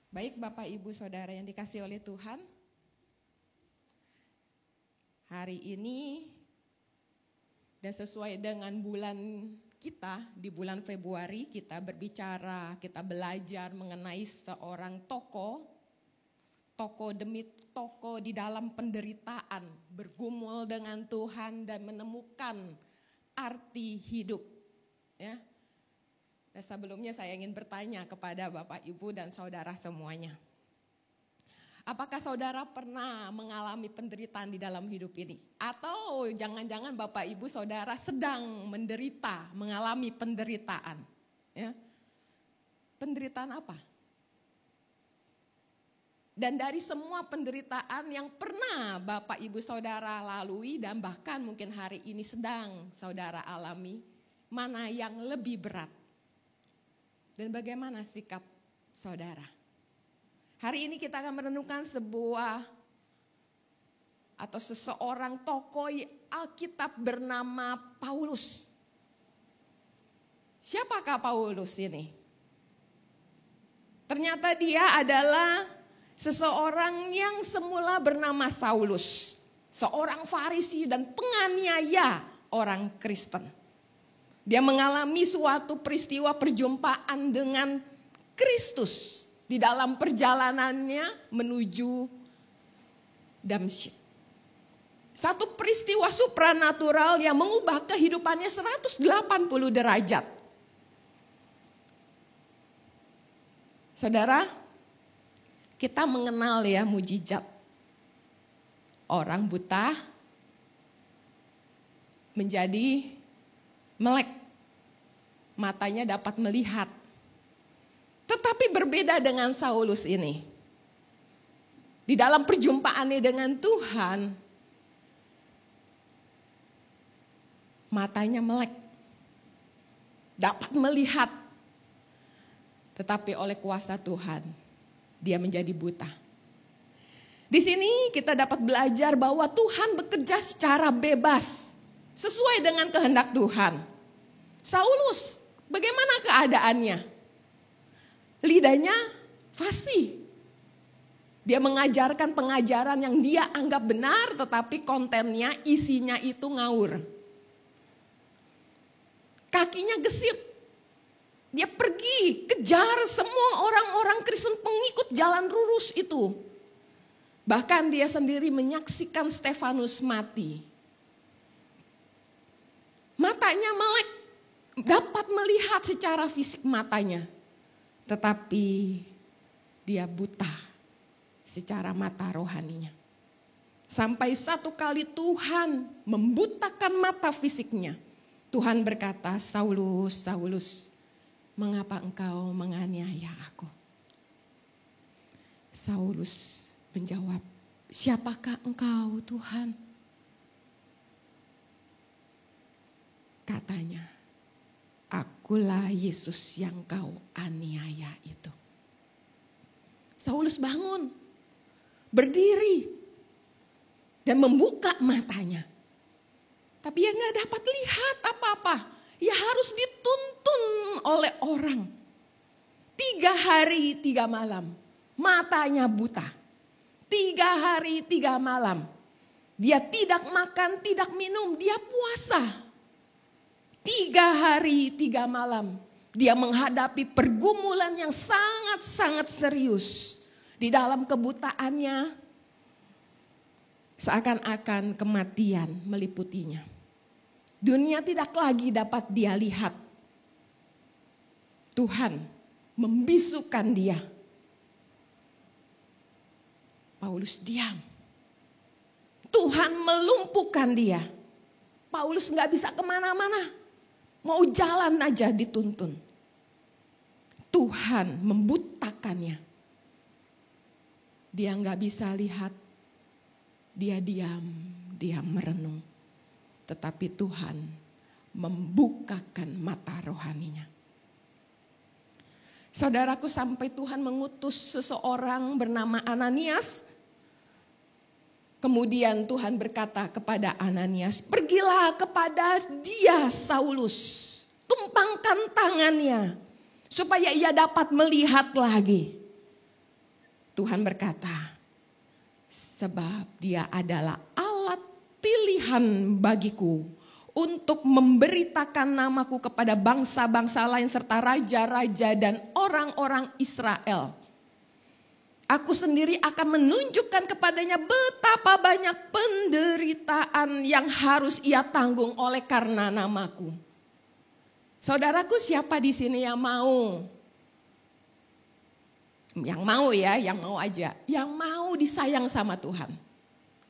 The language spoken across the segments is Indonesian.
Baik Bapak Ibu Saudara yang dikasihi oleh Tuhan, hari ini dan sesuai dengan bulan kita, di bulan Februari kita berbicara, kita belajar mengenai seorang tokoh demi tokoh di dalam penderitaan, bergumul dengan Tuhan dan menemukan arti hidup. Ya. Dan sebelumnya saya ingin bertanya kepada Bapak Ibu dan saudara semuanya. Apakah saudara pernah mengalami penderitaan di dalam hidup ini? Atau jangan-jangan Bapak Ibu saudara sedang menderita, mengalami penderitaan. Ya. Penderitaan apa? Dan dari semua penderitaan yang pernah Bapak Ibu saudara lalui dan bahkan mungkin hari ini sedang saudara alami, mana yang lebih berat? Dan bagaimana sikap saudara? Hari ini kita akan merenungkan seseorang tokoh Alkitab bernama Paulus. Siapakah Paulus ini? Ternyata dia adalah seseorang yang semula bernama Saulus. Seorang Farisi dan penganiaya orang Kristen. Dia mengalami suatu peristiwa perjumpaan dengan Kristus di dalam perjalanannya menuju Damsyik. Satu peristiwa supranatural yang mengubah kehidupannya 180 derajat. Saudara, kita mengenal ya mujizat. Orang buta menjadi melek. Matanya dapat melihat. Tetapi berbeda dengan Saulus ini. Di dalam perjumpaannya dengan Tuhan, matanya melek. Dapat melihat. Tetapi oleh kuasa Tuhan, dia menjadi buta. Di sini kita dapat belajar bahwa Tuhan bekerja secara bebas. Sesuai dengan kehendak Tuhan. Saulus, bagaimana keadaannya? Lidahnya fasih. Dia mengajarkan pengajaran yang dia anggap benar, tetapi kontennya, isinya itu ngawur. Kakinya gesit. Dia pergi kejar semua orang-orang Kristen pengikut jalan lurus itu. Bahkan dia sendiri menyaksikan Stefanus mati. Matanya melek, dapat melihat secara fisik matanya. Tetapi dia buta secara mata rohaninya. Sampai satu kali Tuhan membutakan mata fisiknya. Tuhan berkata, Saulus, Saulus, mengapa engkau menganiaya aku? Saulus menjawab, siapakah engkau Tuhan? Katanya, akulah Yesus yang kau aniaya itu. Saulus bangun, berdiri, dan membuka matanya. Tapi ia gak dapat lihat apa-apa. Ia harus dituntun oleh orang. 3 hari 3 malam, matanya buta. 3 hari 3 malam, dia tidak makan, tidak minum, dia puasa. 3 hari 3 malam dia menghadapi pergumulan yang sangat-sangat serius. Di dalam kebutaannya seakan-akan kematian meliputinya. Dunia tidak lagi dapat dia lihat. Tuhan membisukan dia. Paulus diam. Tuhan melumpuhkan dia. Paulus gak bisa kemana-mana. Mau jalan aja dituntun. Tuhan membutakannya. Dia gak bisa lihat. Dia diam, dia merenung. Tetapi Tuhan membukakan mata rohaninya. Saudaraku, sampai Tuhan mengutus seseorang bernama Ananias. Kemudian Tuhan berkata kepada Ananias, pergilah kepada dia Saulus. Tumpangkan tangannya supaya ia dapat melihat lagi. Tuhan berkata, sebab dia adalah alat pilihan bagiku untuk memberitakan namaku kepada bangsa-bangsa lain serta raja-raja dan orang-orang Israel. Aku sendiri akan menunjukkan kepadanya betapa banyak penderitaan yang harus ia tanggung oleh karena namaku. Saudaraku, siapa di sini yang mau? Yang mau ya, yang mau aja. Yang mau disayang sama Tuhan.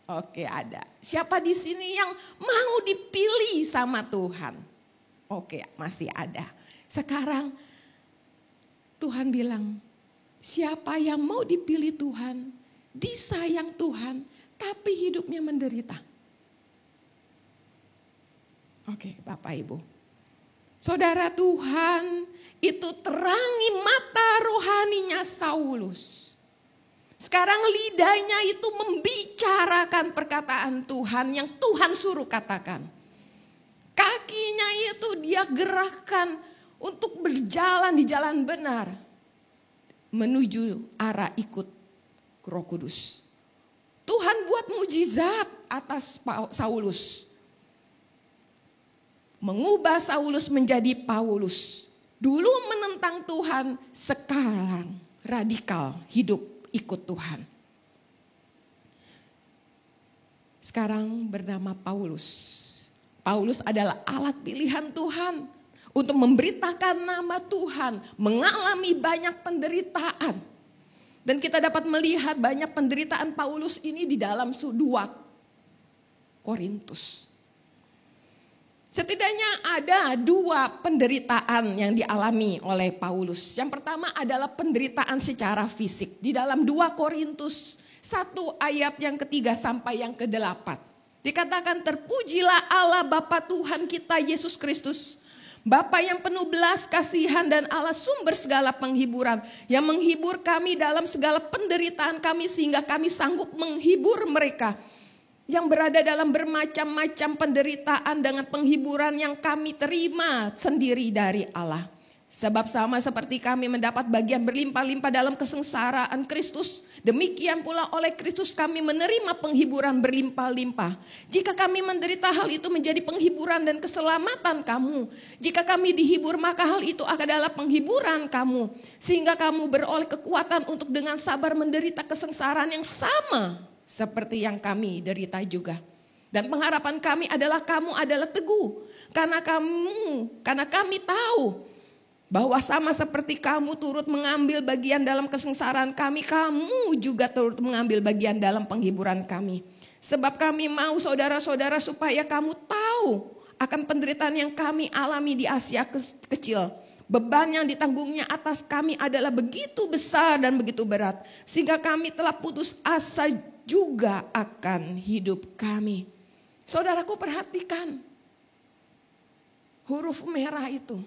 Oke, ada. Siapa di sini yang mau dipilih sama Tuhan? Oke, masih ada. Sekarang Tuhan bilang, siapa yang mau dipilih Tuhan, disayang Tuhan, tapi hidupnya menderita. Oke, Bapak Ibu. Saudara, Tuhan itu terangi mata rohaninya Saulus. Sekarang lidahnya itu membicarakan perkataan Tuhan yang Tuhan suruh katakan. Kakinya itu dia gerakkan untuk berjalan di jalan benar. Menuju arah ikut Roh Kudus. Tuhan buat mujizat atas Saulus. Mengubah Saulus menjadi Paulus. Dulu menentang Tuhan, sekarang radikal hidup ikut Tuhan. Sekarang bernama Paulus. Paulus adalah alat pilihan Tuhan untuk memberitakan nama Tuhan, mengalami banyak penderitaan. Dan kita dapat melihat banyak penderitaan Paulus ini di dalam 2 Korintus. Setidaknya ada 2 penderitaan yang dialami oleh Paulus. Yang pertama adalah penderitaan secara fisik. Di dalam 2 Korintus 1 ayat yang ketiga sampai yang ke-8. Dikatakan, terpujilah Allah Bapa Tuhan kita Yesus Kristus, Bapa yang penuh belas kasihan dan Allah sumber segala penghiburan, yang menghibur kami dalam segala penderitaan kami sehingga kami sanggup menghibur mereka yang berada dalam bermacam-macam penderitaan dengan penghiburan yang kami terima sendiri dari Allah. Sebab sama seperti kami mendapat bagian berlimpah-limpah dalam kesengsaraan Kristus, demikian pula oleh Kristus kami menerima penghiburan berlimpah-limpah. Jika kami menderita, hal itu menjadi penghiburan dan keselamatan kamu. Jika kami dihibur, maka hal itu adalah penghiburan kamu. Sehingga kamu beroleh kekuatan untuk dengan sabar menderita kesengsaraan yang sama seperti yang kami derita juga. Dan pengharapan kami adalah kamu adalah teguh. Karena kami tahu bahwa sama seperti kamu turut mengambil bagian dalam kesengsaraan kami, kamu juga turut mengambil bagian dalam penghiburan kami. Sebab kami mau saudara-saudara supaya kamu tahu akan penderitaan yang kami alami di Asia kecil. Beban yang ditanggungnya atas kami adalah begitu besar dan begitu berat, sehingga kami telah putus asa juga akan hidup kami. Saudaraku, perhatikan huruf merah itu.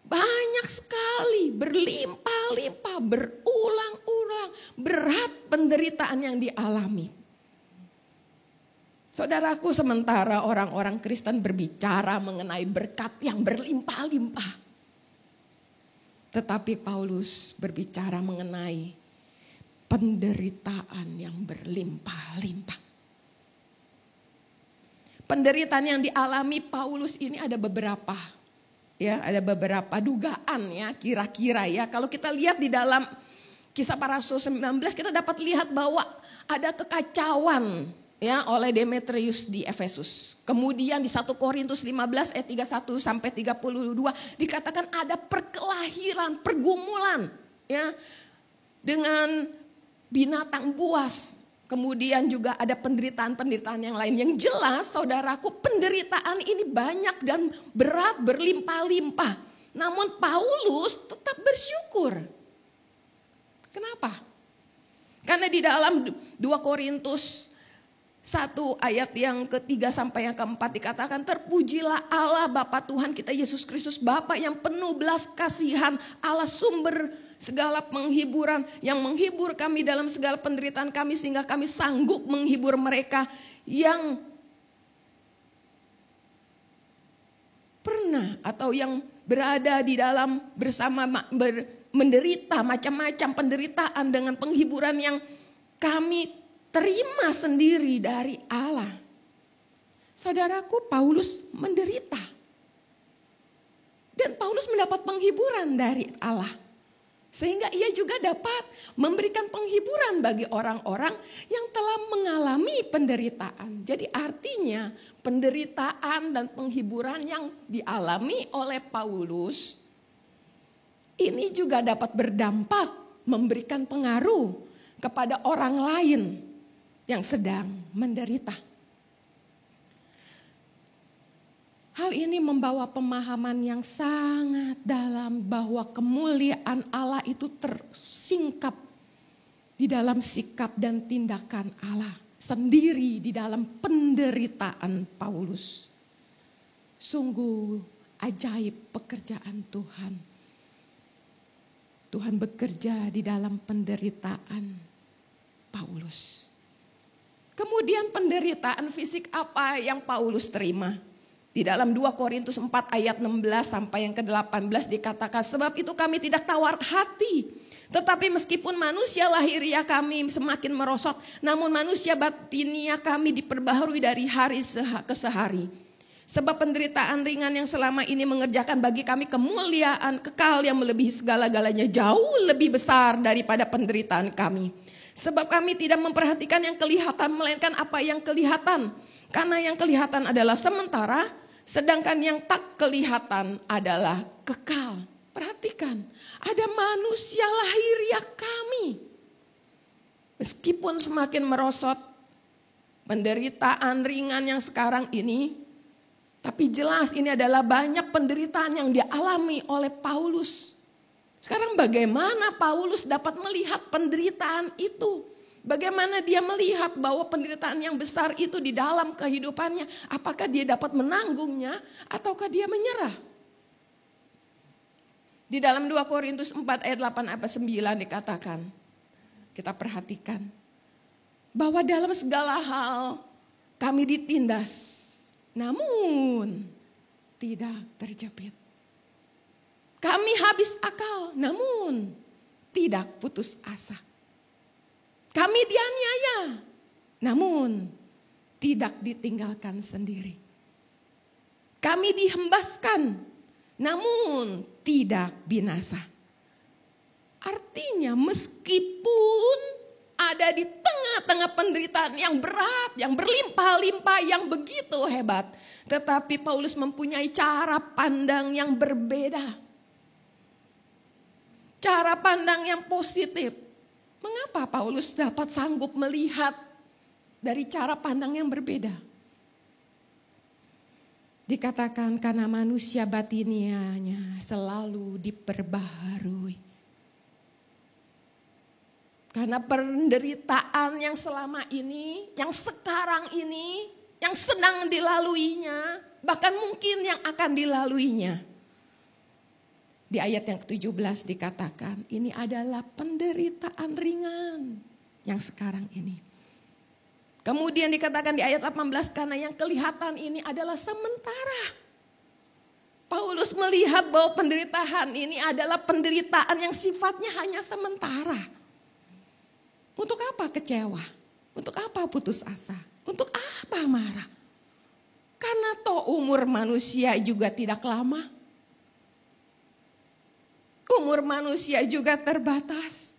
Banyak sekali, berlimpah-limpah, berulang-ulang, berat penderitaan yang dialami. Saudaraku, sementara orang-orang Kristen berbicara mengenai berkat yang berlimpah-limpah, tetapi Paulus berbicara mengenai penderitaan yang berlimpah-limpah. Penderitaan yang dialami Paulus ini ada beberapa. Ya, ada beberapa dugaan ya, kira-kira ya. Kalau kita lihat di dalam Kisah Para Rasul 19, kita dapat lihat bahwa ada kekacauan ya oleh Demetrius di Efesus. Kemudian di 1 Korintus 15 ayat 31 sampai 32 dikatakan ada perkelahian, pergumulan ya dengan binatang buas. Kemudian juga ada penderitaan-penderitaan yang lain. Yang jelas saudaraku, penderitaan ini banyak dan berat, berlimpah-limpah. Namun Paulus tetap bersyukur. Kenapa? Karena di dalam 2 Korintus 1 ayat yang ketiga sampai yang keempat dikatakan, terpujilah Allah Bapa Tuhan kita Yesus Kristus, Bapa yang penuh belas kasihan, Allah sumber segala penghiburan, yang menghibur kami dalam segala penderitaan kami sehingga kami sanggup menghibur mereka yang pernah atau yang berada di dalam menderita macam-macam penderitaan dengan penghiburan yang kami terima sendiri dari Allah. Saudaraku, Paulus menderita. Dan Paulus mendapat penghiburan dari Allah. Sehingga ia juga dapat memberikan penghiburan bagi orang-orang yang telah mengalami penderitaan. Jadi artinya penderitaan dan penghiburan yang dialami oleh Paulus ini juga dapat berdampak memberikan pengaruh kepada orang lain yang sedang menderita. Hal ini membawa pemahaman yang sangat dalam bahwa kemuliaan Allah itu tersingkap di dalam sikap dan tindakan Allah sendiri di dalam penderitaan Paulus. Sungguh ajaib pekerjaan Tuhan. Tuhan bekerja di dalam penderitaan Paulus. Kemudian penderitaan fisik apa yang Paulus terima? Di dalam 2 Korintus 4 ayat 16 sampai yang ke-18 dikatakan, sebab itu kami tidak tawar hati. Tetapi meskipun manusia lahiriah kami semakin merosot, namun manusia batiniah kami diperbaharui dari hari ke sehari. Sebab penderitaan ringan yang selama ini mengerjakan bagi kami kemuliaan kekal yang melebihi segala-galanya, jauh lebih besar daripada penderitaan kami. Sebab kami tidak memperhatikan yang kelihatan, melainkan apa yang kelihatan. Karena yang kelihatan adalah sementara, sedangkan yang tak kelihatan adalah kekal. Perhatikan, ada manusia lahiriah kami. Meskipun semakin merosot penderitaan ringan yang sekarang ini, tapi jelas ini adalah banyak penderitaan yang dialami oleh Paulus. Sekarang bagaimana Paulus dapat melihat penderitaan itu? Bagaimana dia melihat bahwa penderitaan yang besar itu di dalam kehidupannya? Apakah dia dapat menanggungnya ataukah dia menyerah? Di dalam 2 Korintus 4 ayat 8 sampai 9 dikatakan, kita perhatikan bahwa dalam segala hal kami ditindas, namun tidak terjepit. Kami habis akal, namun tidak putus asa. Kami dianiaya, namun tidak ditinggalkan sendiri. Kami dihembaskan, namun tidak binasa. Artinya meskipun ada di tengah-tengah penderitaan yang berat, yang berlimpah-limpah, yang begitu hebat, tetapi Paulus mempunyai cara pandang yang berbeda. Cara pandang yang positif. Mengapa Paulus dapat sanggup melihat dari cara pandang yang berbeda? Dikatakan karena manusia batinianya selalu diperbaharui. Karena penderitaan yang selama ini, yang sekarang ini, yang sedang dilaluinya, bahkan mungkin yang akan dilaluinya. Di ayat yang ke-17 dikatakan ini adalah penderitaan ringan yang sekarang ini. Kemudian dikatakan di ayat 18 karena yang kelihatan ini adalah sementara. Paulus melihat bahwa penderitaan ini adalah penderitaan yang sifatnya hanya sementara. Untuk apa kecewa? Untuk apa putus asa? Untuk apa marah? Karena toh umur manusia juga tidak lama. Umur manusia juga terbatas.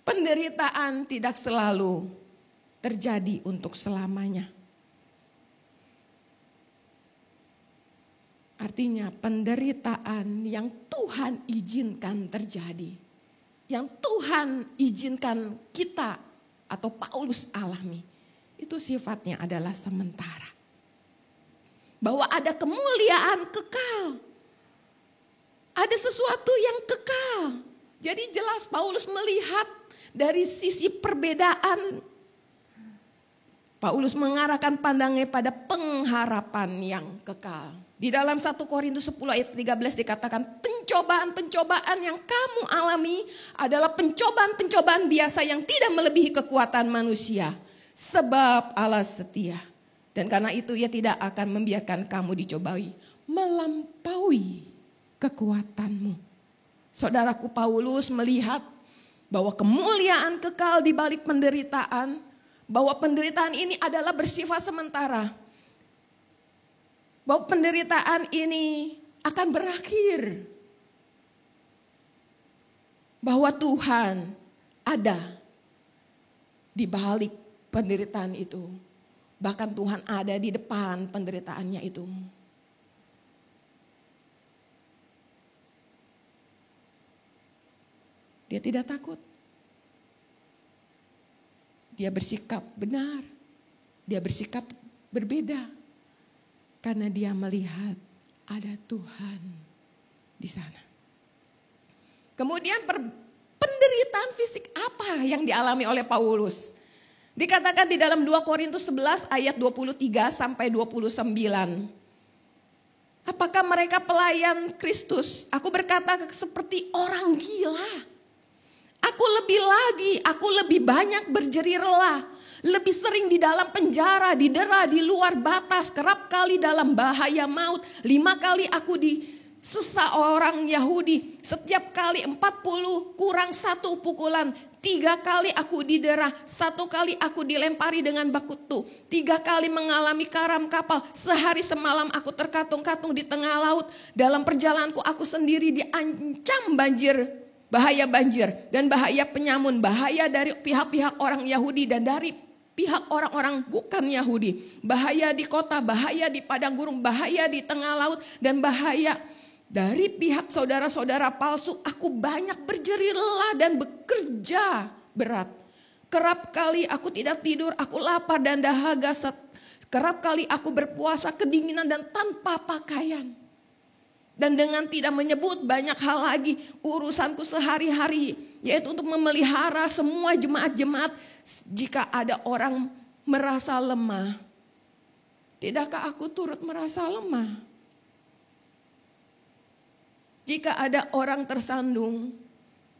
Penderitaan tidak selalu terjadi untuk selamanya. Artinya penderitaan yang Tuhan izinkan terjadi. Yang Tuhan izinkan kita atau Paulus alami. Itu sifatnya adalah sementara. Bahwa ada kemuliaan kekal. Ada sesuatu yang kekal. Jadi jelas Paulus melihat dari sisi perbedaan. Paulus mengarahkan pandangnya pada pengharapan yang kekal. Di dalam 1 Korintus 10 ayat 13 dikatakan pencobaan-pencobaan yang kamu alami adalah pencobaan-pencobaan biasa yang tidak melebihi kekuatan manusia. Sebab Allah setia. Dan karena itu ia tidak akan membiarkan kamu dicobai melampaui kekuatanmu. Saudaraku, Paulus melihat bahwa kemuliaan kekal di balik penderitaan, bahwa penderitaan ini adalah bersifat sementara. Bahwa penderitaan ini akan berakhir. Bahwa Tuhan ada di balik penderitaan itu. Bahkan Tuhan ada di depan penderitaannya itu. Dia tidak takut. Dia bersikap benar. Dia bersikap berbeda. Karena dia melihat ada Tuhan di sana. Kemudian penderitaan fisik apa yang dialami oleh Paulus? Dikatakan di dalam 2 Korintus 11 ayat 23 sampai 29. Apakah mereka pelayan Kristus? Aku berkata seperti orang gila. Aku lebih banyak berjeri rela, lebih sering di dalam penjara, didera di luar batas, kerap kali dalam bahaya maut. 5 kali aku disesa orang Yahudi, setiap kali 40 kurang 1 pukulan. 3 kali aku didera, 1 kali aku dilempari dengan bakutu. 3 kali mengalami karam kapal, sehari semalam aku terkatung-katung di tengah laut. Dalam perjalananku aku sendiri diancam banjir. Bahaya banjir dan bahaya penyamun, bahaya dari pihak-pihak orang Yahudi dan dari pihak orang-orang bukan Yahudi. Bahaya di kota, bahaya di padang gurun, bahaya di tengah laut, dan bahaya dari pihak saudara-saudara palsu. Aku banyak berjeri lelah dan bekerja berat. Kerap kali aku tidak tidur, aku lapar dan dahaga. Kerap kali aku berpuasa kedinginan dan tanpa pakaian. Dan dengan tidak menyebut banyak hal lagi, urusanku sehari-hari, yaitu untuk memelihara semua jemaat-jemaat. Jika ada orang merasa lemah, tidakkah aku turut merasa lemah? Jika ada orang tersandung,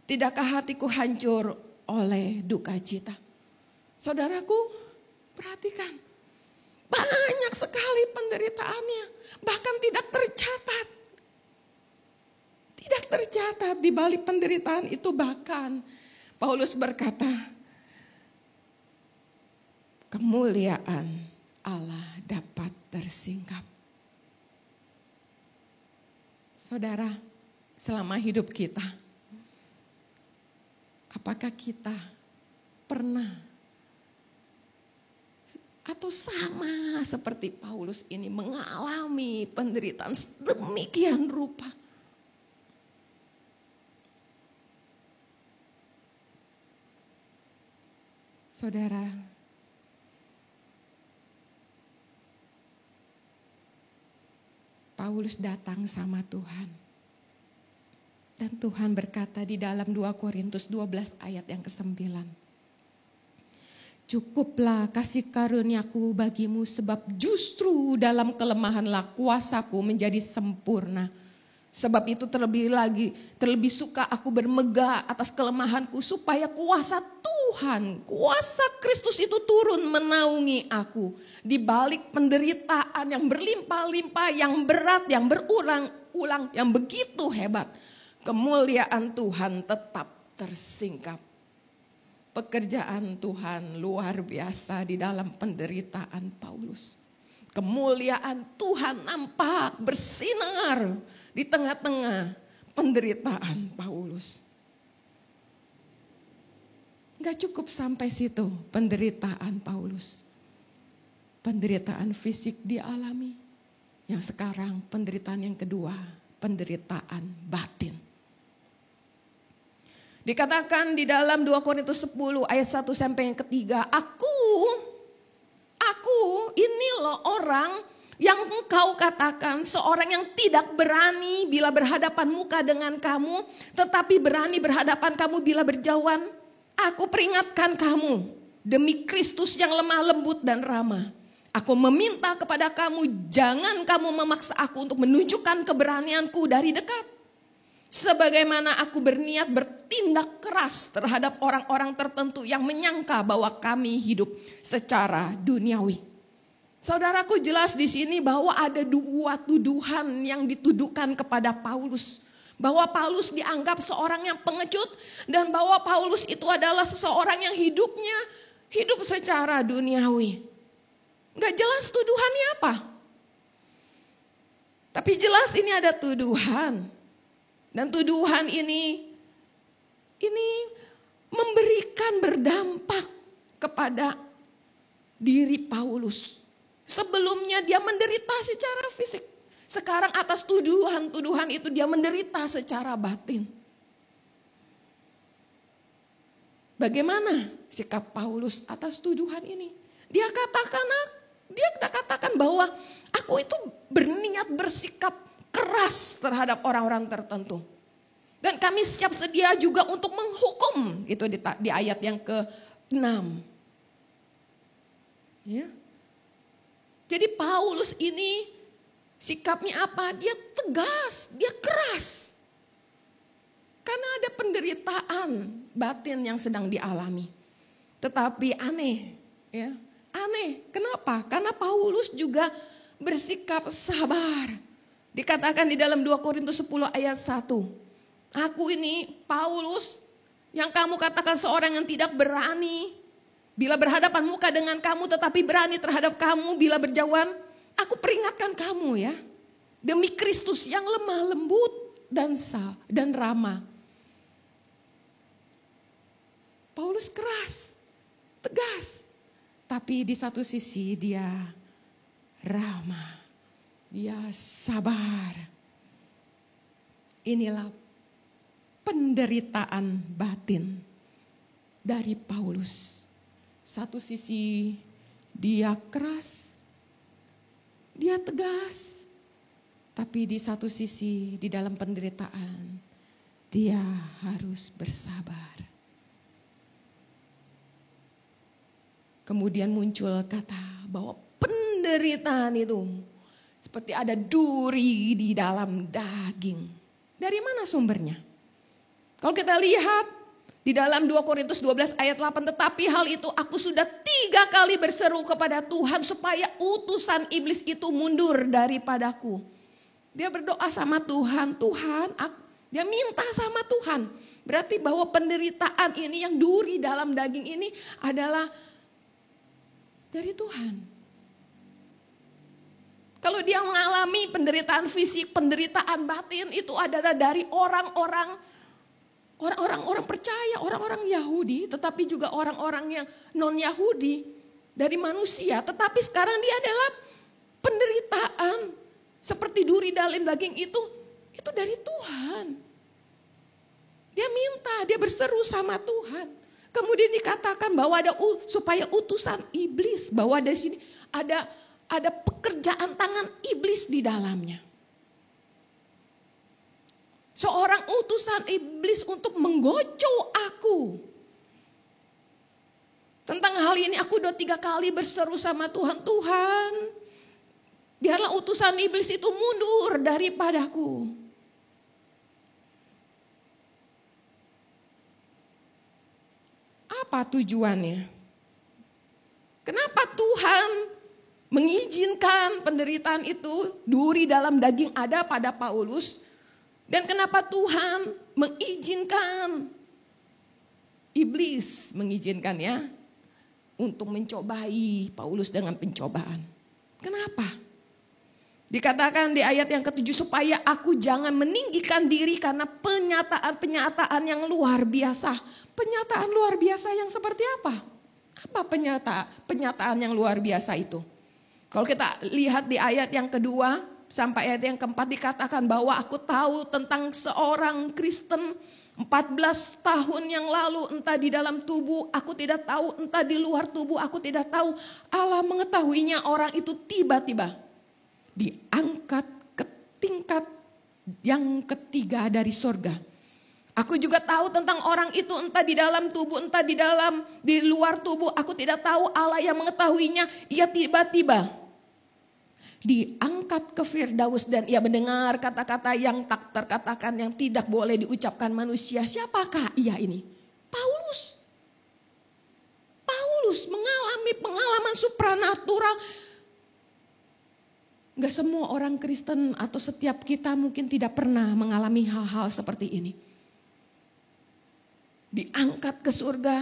tidakkah hatiku hancur oleh duka cita? Saudaraku, perhatikan, banyak sekali penderitaannya, bahkan tidak tercatat. Tidak tercatat di balik penderitaan itu. Bahkan Paulus berkata, kemuliaan Allah dapat tersingkap. Saudara, selama hidup kita, apakah kita pernah atau sama seperti Paulus ini mengalami penderitaan sedemikian rupa? Saudara, Paulus datang sama Tuhan. Dan Tuhan berkata di dalam 2 Korintus 12 ayat yang ke-9. Cukuplah kasih karuniaku bagimu, sebab justru dalam kelemahanlah kuasaku menjadi sempurna. Sebab itu terlebih suka aku bermegah atas kelemahanku, supaya kuasa Tuhan, kuasa Kristus itu turun menaungi aku. Di balik penderitaan yang berlimpah-limpah, yang berat, yang berulang-ulang, yang begitu hebat, kemuliaan Tuhan tetap tersingkap. Pekerjaan Tuhan luar biasa di dalam penderitaan Paulus. Kemuliaan Tuhan nampak bersinar di tengah-tengah penderitaan Paulus. Gak cukup sampai situ penderitaan Paulus. Penderitaan fisik dialami. Yang sekarang penderitaan yang kedua, penderitaan batin. Dikatakan di dalam 2 Korintus 10 ayat 1 sampai yang ketiga, Aku ini loh orang yang engkau katakan seorang yang tidak berani bila berhadapan muka dengan kamu, tetapi berani berhadapan kamu bila berjauhan. Aku peringatkan kamu demi Kristus yang lemah lembut dan ramah. Aku meminta kepada kamu, jangan kamu memaksa aku untuk menunjukkan keberanianku dari dekat. Sebagaimana aku berniat bertindak keras terhadap orang-orang tertentu yang menyangka bahwa kami hidup secara duniawi. Saudaraku, jelas di sini bahwa ada dua tuduhan yang dituduhkan kepada Paulus. Bahwa Paulus dianggap seorang yang pengecut dan bahwa Paulus itu adalah seseorang yang hidupnya hidup secara duniawi. Gak jelas tuduhannya apa. Tapi jelas ini ada tuduhan. Dan tuduhan ini memberikan berdampak kepada diri Paulus. Sebelumnya dia menderita secara fisik. Sekarang atas tuduhan-tuduhan itu dia menderita secara batin. Bagaimana sikap Paulus atas tuduhan ini? Dia katakan bahwa aku itu berniat bersikap keras terhadap orang-orang tertentu. Dan kami siap sedia juga untuk menghukum. Itu di ayat yang ke-6. Ya. Jadi Paulus ini sikapnya apa? Dia tegas, dia keras. Karena ada penderitaan batin yang sedang dialami. Tetapi aneh, ya. Aneh, kenapa? Karena Paulus juga bersikap sabar. Dikatakan di dalam 2 Korintus 10 ayat 1. Aku ini Paulus yang kamu katakan seorang yang tidak berani. Bila berhadapan muka dengan kamu tetapi berani terhadap kamu bila berjauhan. Aku peringatkan kamu ya. Demi Kristus yang lemah lembut dan ramah. Paulus keras, tegas. Tapi di satu sisi dia ramah. Dia sabar. Inilah penderitaan batin dari Paulus. Satu sisi dia keras, dia tegas. Tapi di satu sisi di dalam penderitaan dia harus bersabar. Kemudian muncul kata bahwa penderitaan itu seperti ada duri di dalam daging. Dari mana sumbernya? Kalau kita lihat di dalam 2 Korintus 12 ayat 8. Tetapi hal itu aku sudah 3 kali berseru kepada Tuhan supaya utusan iblis itu mundur daripadaku. Dia berdoa sama Tuhan. Dia minta sama Tuhan. Berarti bahwa penderitaan ini yang duri dalam daging ini adalah dari Tuhan. Kalau dia mengalami penderitaan fisik, penderitaan batin itu adalah dari orang-orang percaya, orang-orang Yahudi, tetapi juga orang-orang yang non-Yahudi, dari manusia. Tetapi sekarang dia adalah penderitaan seperti duri dalam daging itu dari Tuhan. Dia minta, dia berseru sama Tuhan. Kemudian dikatakan bahwa ada supaya utusan iblis, bahwa di sini ada pekerjaan tangan iblis di dalamnya. Seorang utusan iblis untuk menggocok aku. Tentang hal ini aku udah 3 kali berseru sama Tuhan. Tuhan, biarlah utusan iblis itu mundur daripadaku. Apa tujuannya? Kenapa Tuhan mengizinkan penderitaan itu duri dalam daging ada pada Paulus? Dan kenapa Tuhan mengizinkan iblis mengizinkannya untuk mencobai Paulus dengan pencobaan? Kenapa? Dikatakan di ayat yang ke-7 supaya aku jangan meninggikan diri karena penyataan-penyataan yang luar biasa. Penyataan luar biasa yang seperti apa? Apa penyataan yang luar biasa itu? Kalau kita lihat di ayat yang kedua sampai ayat yang keempat dikatakan bahwa aku tahu tentang seorang Kristen 14 tahun yang lalu, entah di dalam tubuh aku tidak tahu, entah di luar tubuh aku tidak tahu. Allah mengetahuinya, orang itu tiba-tiba diangkat ke tingkat yang ketiga dari sorga. Aku juga tahu tentang orang itu, entah di dalam tubuh, entah di luar tubuh. Aku tidak tahu, Allah yang mengetahuinya. Ia tiba-tiba diangkat ke Firdaus dan ia mendengar kata-kata yang tak terkatakan, yang tidak boleh diucapkan manusia. Siapakah ia ini? Paulus. Paulus mengalami pengalaman supranatural. Gak semua orang Kristen atau setiap kita mungkin tidak pernah mengalami hal-hal seperti ini. Diangkat ke surga.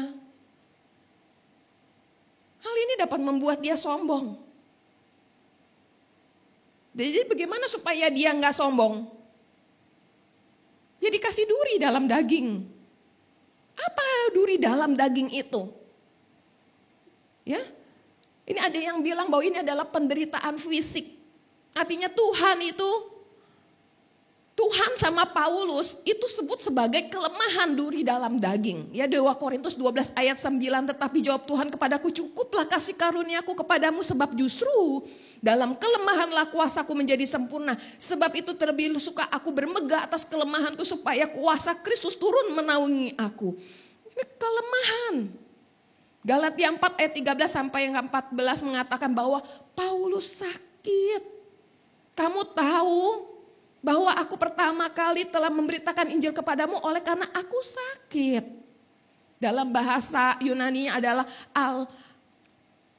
Hal ini dapat membuat dia sombong. Jadi bagaimana supaya dia gak sombong? Ya dikasih duri dalam daging. Apa duri dalam daging itu? Ya, ini ada yang bilang bahwa ini adalah penderitaan fisik. Artinya Tuhan sama Paulus itu sebut sebagai kelemahan duri dalam daging. Ya 2 Korintus 12 ayat 9, tetapi jawab Tuhan kepadaku, cukuplah kasih karuniaku kepadamu sebab justru dalam kelemahanlah kuasaku menjadi sempurna. Sebab itu terlebih suka aku bermegah atas kelemahanku supaya kuasa Kristus turun menaungi aku. Ini kelemahan. Galatia 4 ayat 13 sampai 14 mengatakan bahwa Paulus sakit. Kamu tahu bahwa aku pertama kali telah memberitakan Injil kepadamu oleh karena aku sakit. Dalam bahasa Yunani adalah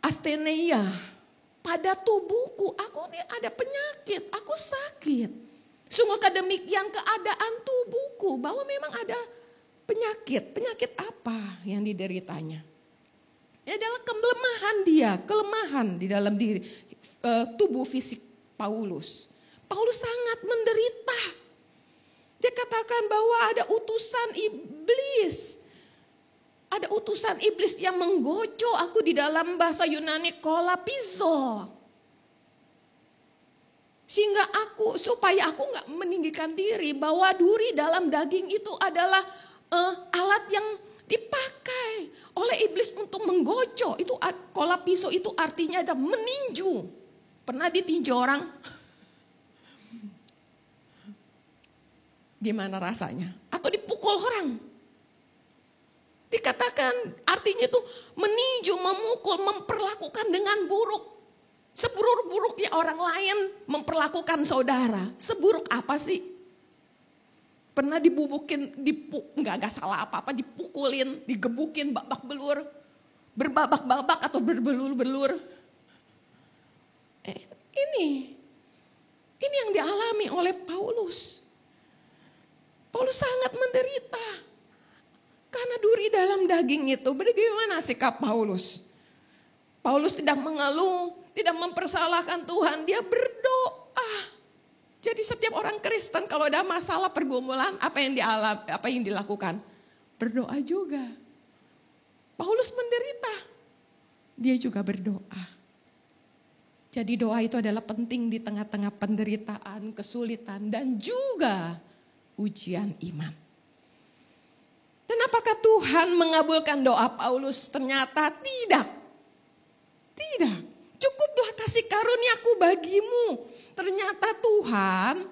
asthenia. Pada tubuhku aku ini ada penyakit, aku sakit. Sungguh demikian keadaan tubuhku bahwa memang ada penyakit. Penyakit apa yang dideritanya? Ini adalah kelemahan di dalam diri tubuh fisik Paulus sangat menderita. Dia katakan bahwa ada utusan iblis. Ada utusan iblis yang menggocok aku di dalam bahasa Yunani kolapizo. Sehingga supaya aku gak meninggikan diri bahwa duri dalam daging itu adalah alat yang dipakai oleh iblis untuk menggocok. Itu kolapizo itu artinya ada meninju. Pernah ditinju orang? Gimana rasanya? Atau dipukul orang? Dikatakan artinya itu meninju, memukul, memperlakukan dengan buruk. Seburuk-buruknya orang lain memperlakukan saudara. Seburuk apa sih? Pernah nggak salah apa-apa, dipukulin, digebukin, babak belur. Berbabak-babak atau berbelur-belur. Ini yang dialami oleh Paulus. Paulus sangat menderita. Karena duri dalam daging itu. Bagaimana sikap Paulus? Paulus tidak mengeluh, tidak mempersalahkan Tuhan. Dia berdoa. Jadi setiap orang Kristen kalau ada masalah pergumulan, apa yang dilakukan? Berdoa juga. Paulus menderita. Dia juga berdoa. Jadi doa itu adalah penting di tengah-tengah penderitaan, kesulitan, dan juga ujian iman. Dan apakah Tuhan mengabulkan doa Paulus? Ternyata tidak. Tidak. Cukuplah kasih karuniaku bagimu. Ternyata Tuhan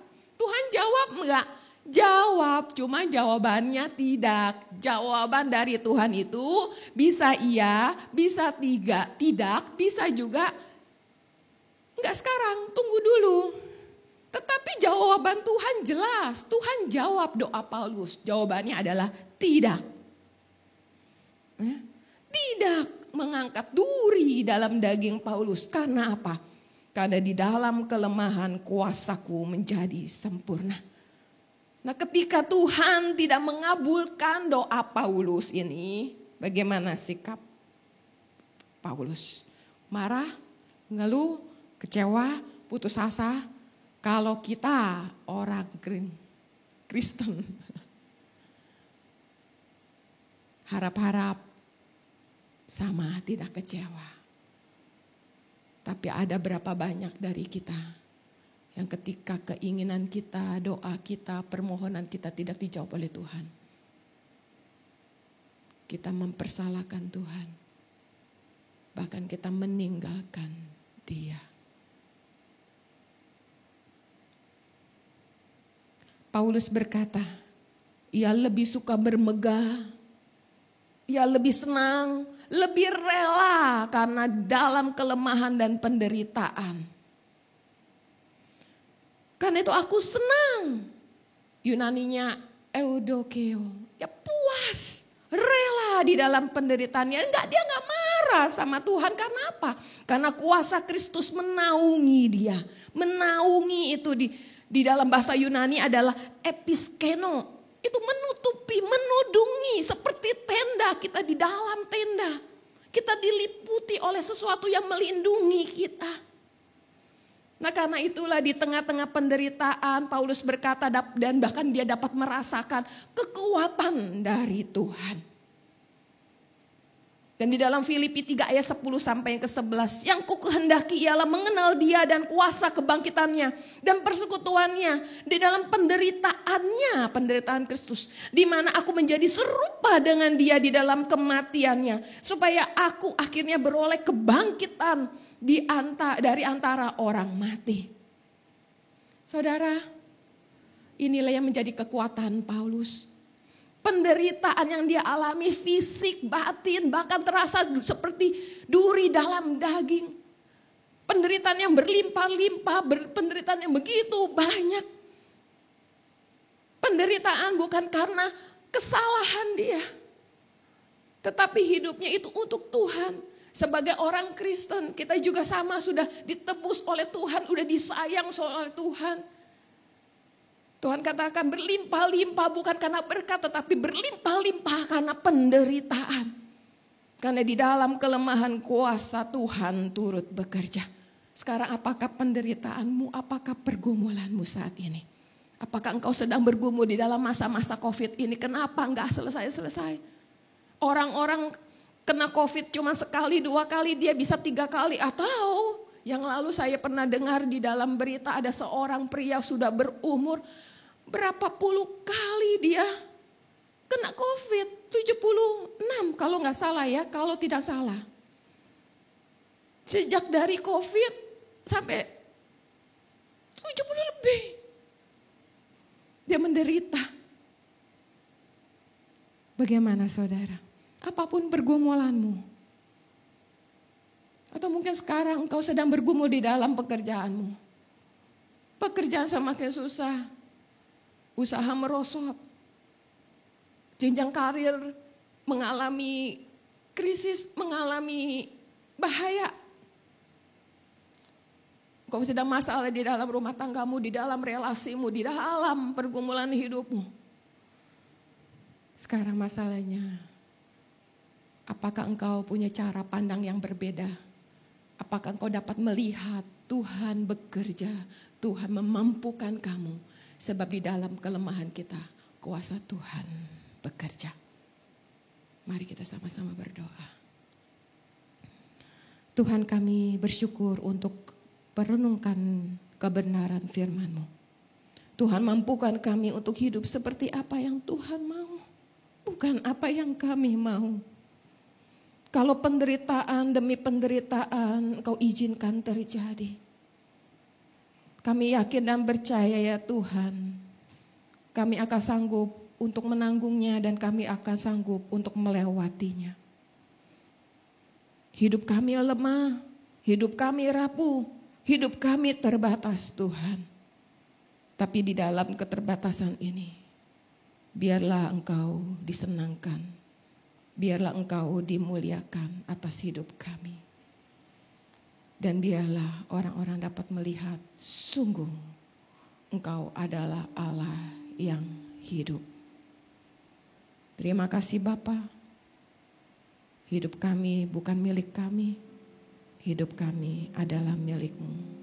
jawab enggak? Jawab, cuma jawabannya tidak. Jawaban dari Tuhan itu bisa iya, bisa tidak, bisa juga enggak sekarang, tunggu dulu. Tetapi jawaban Tuhan jelas. Tuhan jawab doa Paulus. Jawabannya adalah tidak. Tidak mengangkat duri dalam daging Paulus. Karena apa? Karena di dalam kelemahan kuasaku menjadi sempurna. Nah, ketika Tuhan tidak mengabulkan doa Paulus ini, bagaimana sikap Paulus? Marah, ngeluh, kecewa, putus asa. Kalau kita orang Kristen, harap-harap sama tidak kecewa. Tapi ada berapa banyak dari kita yang ketika keinginan kita, doa kita, permohonan kita tidak dijawab oleh Tuhan. Kita mempersalahkan Tuhan. Bahkan kita meninggalkan Dia. Paulus berkata, ia lebih suka bermegah, ia lebih senang, lebih rela karena dalam kelemahan dan penderitaan. Karena itu aku senang. Yunaninya eudokeo, ya puas, rela di dalam penderitaannya. Dia enggak marah sama Tuhan. Karena apa? Karena kuasa Kristus menaungi dia. Menaungi itu di dalam bahasa Yunani adalah episkeno. Itu menutupi, menudungi seperti tenda, kita di dalam tenda. Kita diliputi oleh sesuatu yang melindungi kita. Nah karena itulah di tengah-tengah penderitaan Paulus berkata dan bahkan dia dapat merasakan kekuatan dari Tuhan. Dan di dalam Filipi 3 ayat 10 sampai yang ke-11. Yang kukehendaki ialah mengenal dia dan kuasa kebangkitannya dan persekutuannya di dalam penderitaannya, penderitaan Kristus. Di mana aku menjadi serupa dengan dia di dalam kematiannya. Supaya aku akhirnya beroleh kebangkitan dari antara orang mati. Saudara, inilah yang menjadi kekuatan Paulus. Penderitaan yang dia alami fisik, batin, bahkan terasa seperti duri dalam daging. Penderitaan yang berlimpah-limpah, penderitaan yang begitu banyak. Penderitaan bukan karena kesalahan dia. Tetapi hidupnya itu untuk Tuhan. Sebagai orang Kristen, kita juga sama sudah ditebus oleh Tuhan, sudah disayang oleh Tuhan. Tuhan katakan berlimpah-limpah bukan karena berkat, tetapi berlimpah-limpah karena penderitaan. Karena di dalam kelemahan kuasa Tuhan turut bekerja. Sekarang apakah penderitaanmu, apakah pergumulanmu saat ini? Apakah engkau sedang bergumul di dalam masa-masa COVID ini? Kenapa enggak selesai-selesai? Orang-orang kena COVID cuma sekali, 2 kali, dia bisa 3 kali. Atau yang lalu saya pernah dengar di dalam berita ada seorang pria sudah berumur berapa puluh kali dia kena COVID, 76 kalau nggak salah ya, kalau tidak salah. Sejak dari COVID sampai 70 lebih. Dia menderita. Bagaimana saudara? Apapun pergumulanmu. Atau mungkin sekarang engkau sedang bergumul di dalam pekerjaanmu. Pekerjaan semakin susah. Usaha merosot. Jenjang karir mengalami krisis, mengalami bahaya. Kau sedang masalah di dalam rumah tanggamu, di dalam relasimu, di dalam pergumulan hidupmu. Sekarang masalahnya, apakah engkau punya cara pandang yang berbeda? Apakah engkau dapat melihat Tuhan bekerja, Tuhan memampukan kamu. Sebab di dalam kelemahan kita, kuasa Tuhan bekerja. Mari kita sama-sama berdoa. Tuhan, kami bersyukur untuk merenungkan kebenaran firman-Mu. Tuhan, mampukan kami untuk hidup seperti apa yang Tuhan mau. Bukan apa yang kami mau. Kalau penderitaan demi penderitaan Engkau izinkan terjadi. Kami yakin dan percaya ya Tuhan, kami akan sanggup untuk menanggungnya dan kami akan sanggup untuk melewatinya. Hidup kami lemah, hidup kami rapuh, hidup kami terbatas Tuhan. Tapi di dalam keterbatasan ini, biarlah Engkau disenangkan, biarlah Engkau dimuliakan atas hidup kami. Dan biarlah orang-orang dapat melihat sungguh Engkau adalah Allah yang hidup. Terima kasih Bapa. Hidup kami bukan milik kami. Hidup kami adalah milik-Mu.